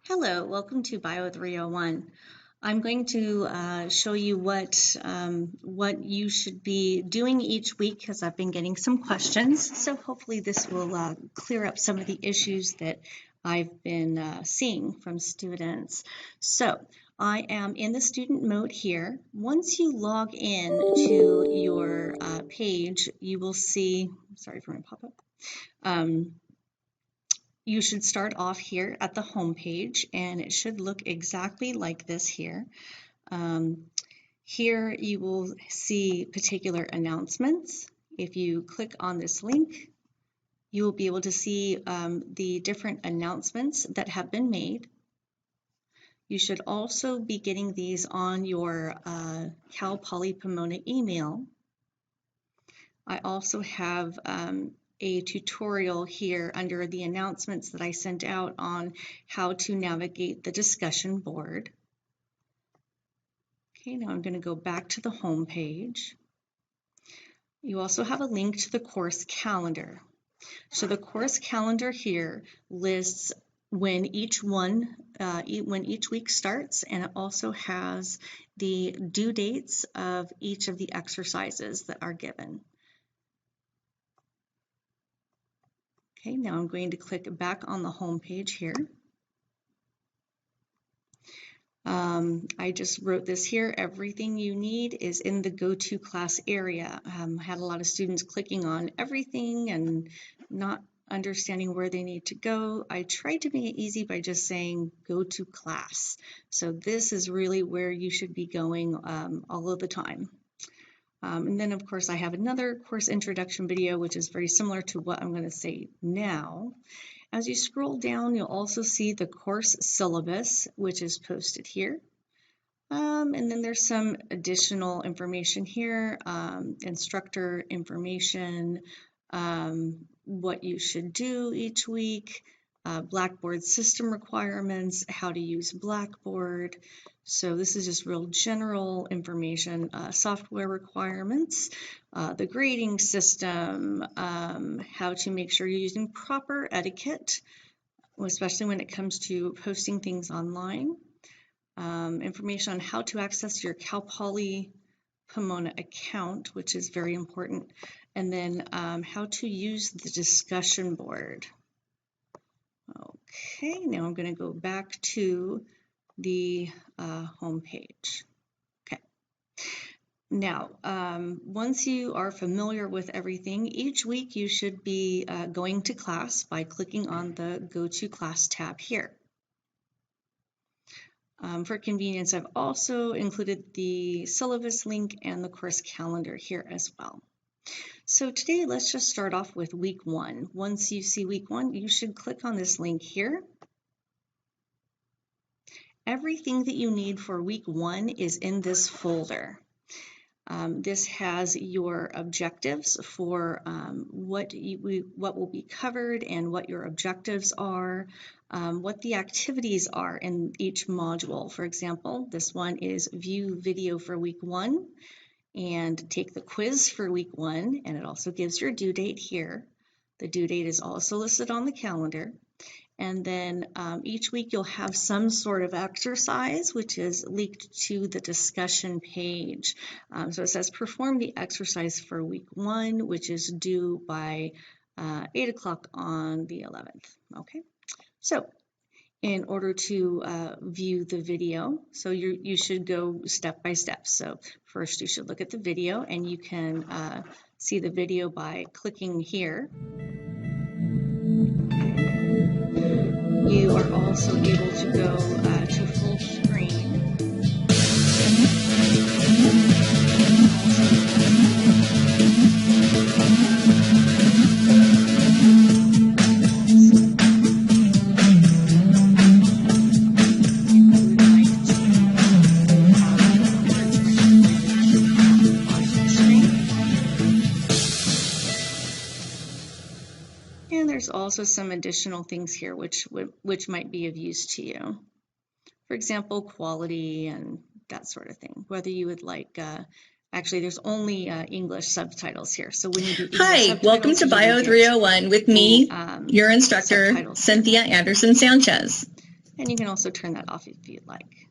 Hello, welcome to Bio 301. I'm going to show you what you should be doing each week because I've been getting some questions. So hopefully this will clear up some of the issues that I've been seeing from students. So I am in the student mode here. Once you log in to your page, you will see, sorry for my pop-up. You should start off here at the home page, and it should look exactly like this here. Here you will see particular announcements. If you click on this link, you will be able to see the different announcements that have been made. You should also be getting these on your Cal Poly Pomona email. I also have a tutorial here under the announcements that I sent out on how to navigate the discussion board. Okay, now I'm going to go back to the home page. You also have a link to the course calendar. So the course calendar here lists when each week starts, and it also has the due dates of each of the exercises that are given. Okay, now I'm going to click back on the home page here. I just wrote this here. Everything you need is in the go-to class area. I had a lot of students clicking on everything and not understanding where they need to go. I tried to make it easy by just saying go to class. So this is really where you should be going all of the time. And then, of course, I have another course introduction video, which is very similar to what I'm going to say now. As you scroll down, you'll also see the course syllabus, which is posted here. And then there's some additional information here, instructor information, what you should do each week, Blackboard system requirements, how to use Blackboard. So this is just real general information, software requirements, the grading system, how to make sure you're using proper etiquette, especially when it comes to posting things online, information on how to access your Cal Poly Pomona account, which is very important, and then how to use the discussion board. Okay, now I'm going to go back to the home page. Okay. Now, once you are familiar with everything, each week you should be going to class by clicking on the Go to Class tab here. For convenience, I've also included the syllabus link and the course calendar here as well. So today, let's just start off with week 1. Once you see week 1, you should click on this link here. Everything that you need for week 1 is in this folder. This has your objectives for what will be covered and what your objectives are, what the activities are in each module. For example, this one is view video for week 1 and take the quiz for week 1, and it also gives your due date here. The due date is also listed on the calendar. And then each week you'll have some sort of exercise which is linked to the discussion page. So it says perform the exercise for week 1, which is due by 8 o'clock on the 11th. Okay, so in order to view the video, so you should go step by step. So first you should look at the video, and you can see the video by clicking here. You are also able to go to full screen. And there's also some additional things here which might be of use to you. For example, quality and that sort of thing. Whether you would like, actually there's only English subtitles here. So when you do English Hi, welcome to Bio 301 with me, your instructor, Cynthia Anderson Sanchez. And you can also turn that off if you'd like.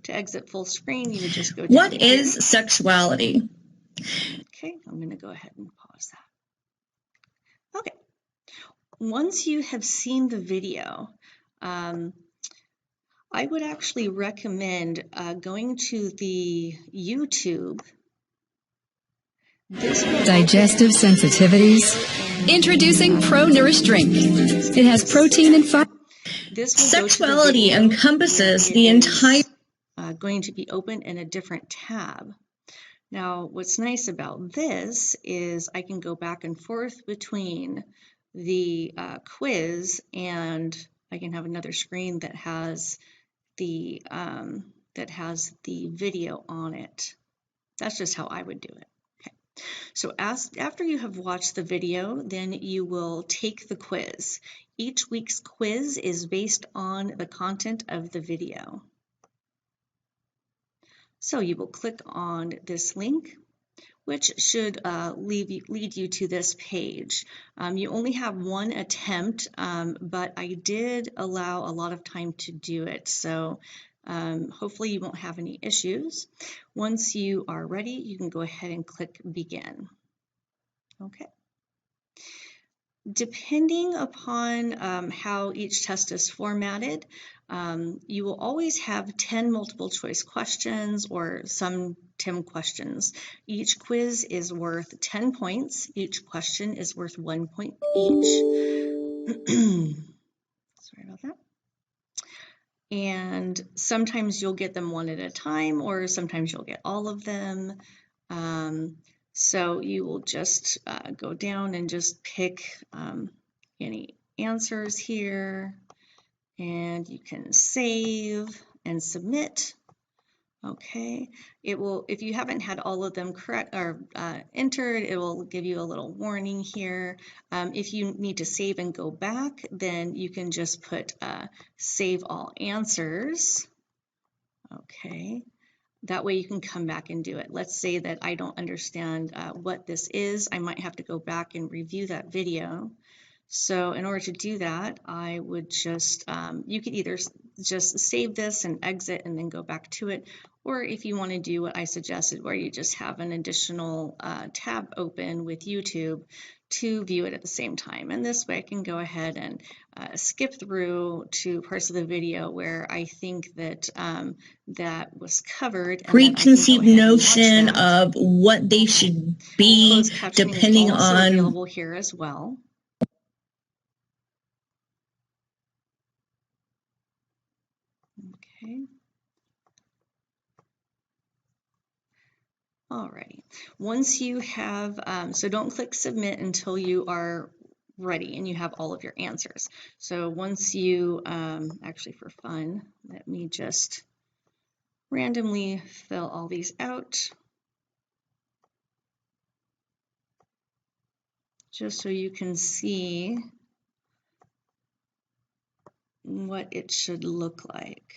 To exit full screen, you would just go down. What is sexuality? Okay, I'm going to go ahead and pause that. Okay. Once you have seen the video, I would actually recommend going to the YouTube. Digestive sensitivities. Introducing Pro Nourish Drink. It has protein and fiber. Sexuality encompasses the entire. Going to be open in a different tab. Now, what's nice about this is I can go back and forth between the quiz, and I can have another screen that has the video on it. That's just how I would do it. Okay. So after you have watched the video, then you will take the quiz. Each week's quiz is based on the content of the video. So you will click on this link, which should lead you to this page. You only have one attempt, but I did allow a lot of time to do it, so hopefully you won't have any issues. Once you are ready, you can go ahead and click Begin. Okay. Depending upon how each test is formatted, you will always have 10 multiple choice questions or some 10 questions. Each quiz is worth 10 points. Each question is worth 1 point each. Sorry about that. And sometimes you'll get them one at a time, or sometimes you'll get all of them. So you will just go down and just pick any answers here, and you can save and submit. Okay, it will, if you haven't had all of them correct or entered, it will give you a little warning here. If you need to save and go back, then you can just put save all answers. Okay. That way you can come back and do it. Let's say that I don't understand what this is. I might have to go back and review that video. So in order to do that, I would just, you could either just save this and exit and then go back to it, or if you want to do what I suggested, where you just have an additional tab open with YouTube to view it at the same time. And this way I can go ahead and skip through to parts of the video where I think that that was covered. And preconceived notion of what they should be depending on. Available here as well. Okay. Alrighty. Once you have, so don't click submit until you are ready and you have all of your answers. So once you, actually for fun, let me just randomly fill all these out, just so you can see what it should look like.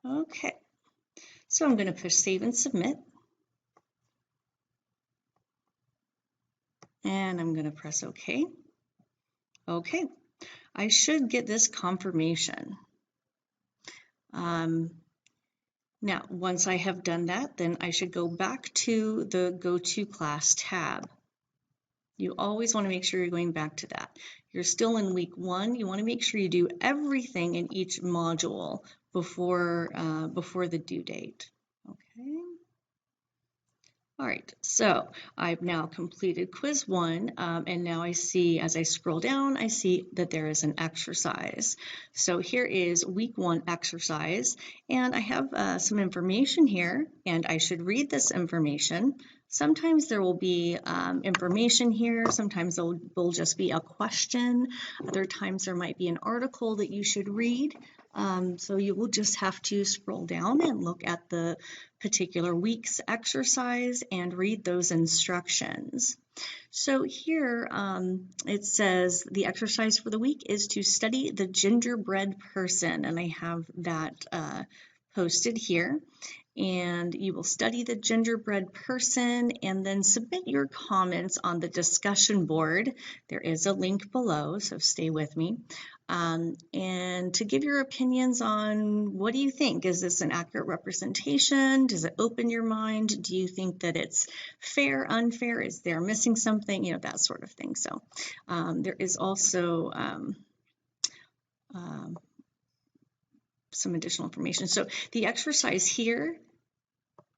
Okay, so I'm going to push save and submit. And I'm going to press OK. Okay, I should get this confirmation. Now, once I have done that, then I should go back to the Go to Class tab. You always want to make sure you're going back to that. You're still in week 1. You want to make sure you do everything in each module before the due date. Okay. All right, so I've now completed quiz 1, and now I see, as I scroll down, I see that there is an exercise. So here is week 1 exercise, and I have some information here, and I should read this information. Sometimes there will be information here, sometimes there will just be a question, other times there might be an article that you should read. So you will just have to scroll down and look at the particular week's exercise and read those instructions. So here it says the exercise for the week is to study the gingerbread person, and I have that posted here, and you will study the genderbread person and then submit your comments on the discussion board. There is a link below, so stay with me. And to give your opinions on what do you think? Is this an accurate representation? Does it open your mind? Do you think that it's fair, unfair? Is there missing something? You know, that sort of thing. So there is also some additional information. So the exercise here,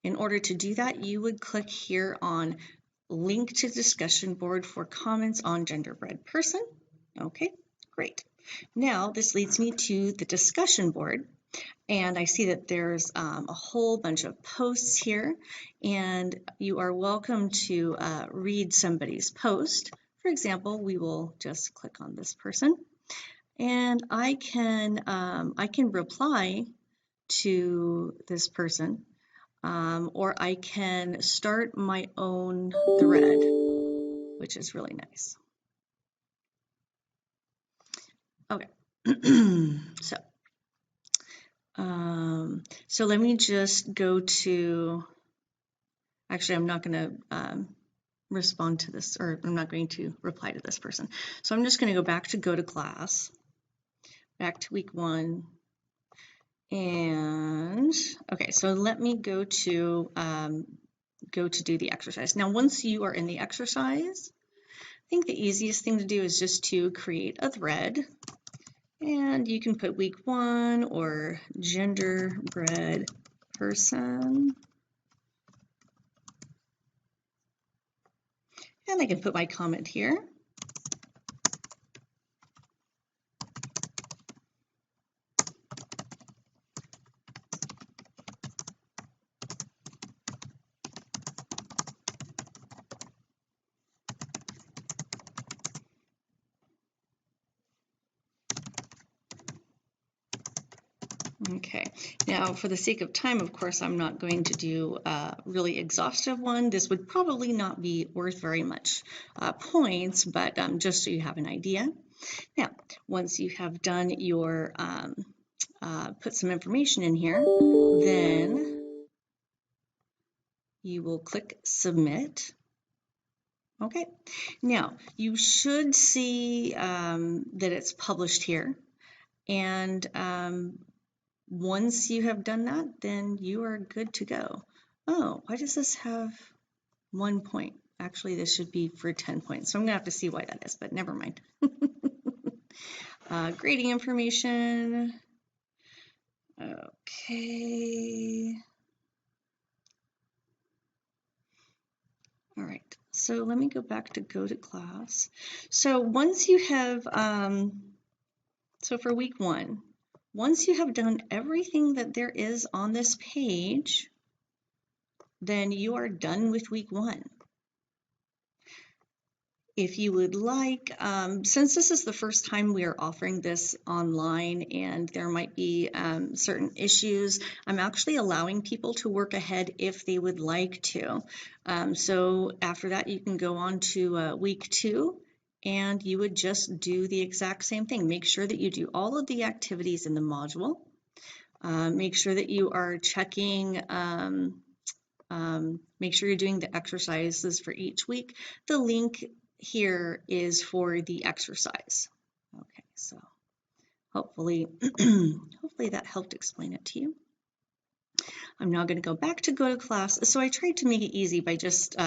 in order to do that, you would click here on link to discussion board for comments on genderbread person. Okay, great. Now this leads me to the discussion board, and I see that there's a whole bunch of posts here, and you are welcome to read somebody's post. For example, we will just click on this person, and I can reply to this person, or I can start my own thread, which is really nice. Okay, so let me just go to, actually I'm not going to respond to this, or I'm not going to reply to this person. So I'm just going to go back to class, back to week 1. And okay, so let me go to do the exercise. Now, once you are in the exercise, I think the easiest thing to do is just to create a thread, and you can put week 1 or genderbread person, and I can put my comment here. Okay, now for the sake of time, of course, I'm not going to do a really exhaustive one. This would probably not be worth very much points, but just so you have an idea. Now, once you have done your, put some information in here, then you will click submit. Okay, now you should see that it's published here, and once you have done that, then you are good to go. Oh, why does this have 1 point? Actually, this should be for 10 points. So I'm gonna have to see why that is, but never mind. Grading information. Okay. All right, so let me go back to go to class. So once you have, so for week 1, once you have done everything that there is on this page, then you are done with week 1. If you would like, since this is the first time we are offering this online and there might be certain issues, I'm actually allowing people to work ahead if they would like to. So after that, you can go on to week 2. And you would just do the exact same thing. Make sure that you do all of the activities in the module. Make sure that you are checking, make sure you're doing the exercises for each week. The link here is for the exercise. Okay, so hopefully, hopefully that helped explain it to you. I'm now going to go back to class. So I tried to make it easy by just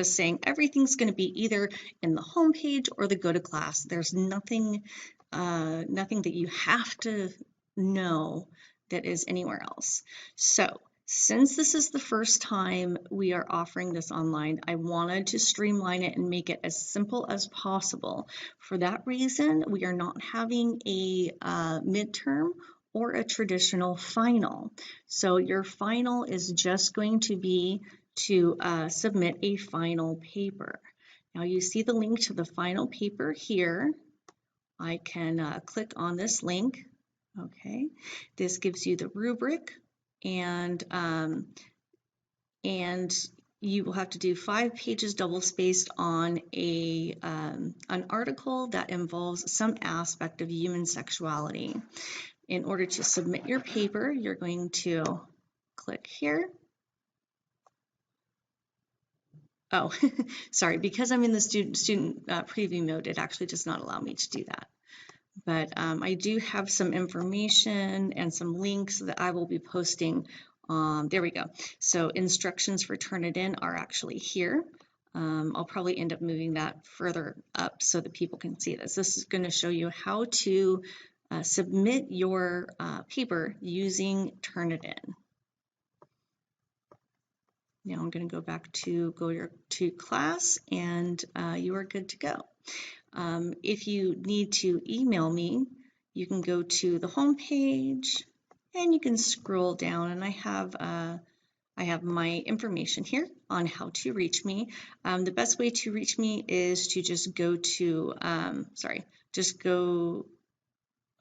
saying everything's going to be either in the home page or the go to class. There's nothing that you have to know that is anywhere else. So since this is the first time we are offering this online, I wanted to streamline it and make it as simple as possible. For that reason, we are not having a midterm or a traditional final. So your final is just going to be to submit a final paper. Now you see the link to the final paper here. I can click on this link. Okay, this gives you the rubric, and you will have to do 5 pages double-spaced on an article that involves some aspect of human sexuality. In order to submit your paper, you're going to click here. Oh, sorry, because I'm in the student preview mode, it actually does not allow me to do that. But I do have some information and some links that I will be posting. There we go. So instructions for Turnitin are actually here. I'll probably end up moving that further up so that people can see this. This is going to show you how to submit your paper using Turnitin. Now I'm going to go back to to class, and you are good to go. If you need to email me, you can go to the home page and you can scroll down, and I have my information here on how to reach me. The best way to reach me is to just go to,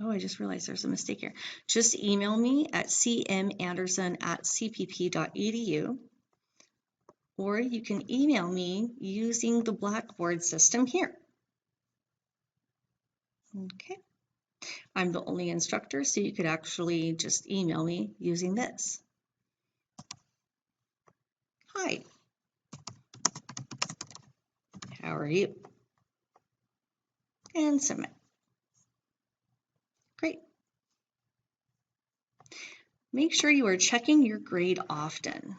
oh, I just realized there's a mistake here. Just email me at cmanderson@cpp.edu, or you can email me using the Blackboard system here. Okay. I'm the only instructor, so you could actually just email me using this. Hi, how are you? And submit. Great. Make sure you are checking your grade often.